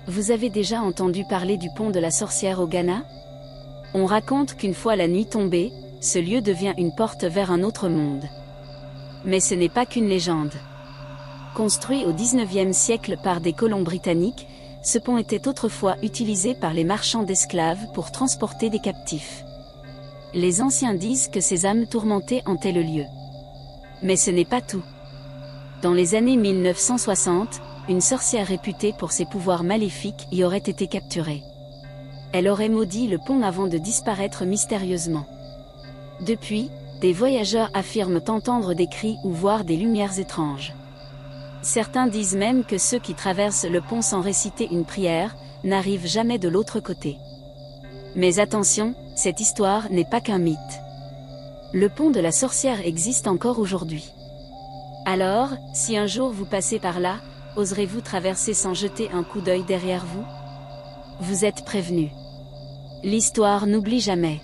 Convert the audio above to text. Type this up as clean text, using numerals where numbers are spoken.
Vous avez déjà entendu parler du pont de la sorcière au Ghana? On raconte qu'une fois la nuit tombée, ce lieu devient une porte vers un autre monde. Mais ce n'est pas qu'une légende. Construit au XIXe siècle par des colons britanniques, ce pont était autrefois utilisé par les marchands d'esclaves pour transporter des captifs. Les anciens disent que ces âmes tourmentées hantaient le lieu. Mais ce n'est pas tout. Dans les années 1960, une sorcière réputée pour ses pouvoirs maléfiques y aurait été capturée. Elle aurait maudit le pont avant de disparaître mystérieusement. Depuis, des voyageurs affirment entendre des cris ou voir des lumières étranges. Certains disent même que ceux qui traversent le pont sans réciter une prière, n'arrivent jamais de l'autre côté. Mais attention, cette histoire n'est pas qu'un mythe. Le pont de la sorcière existe encore aujourd'hui. Alors, si un jour vous passez par là, oserez-vous traverser sans jeter un coup d'œil derrière vous? Vous êtes prévenus. L'histoire n'oublie jamais.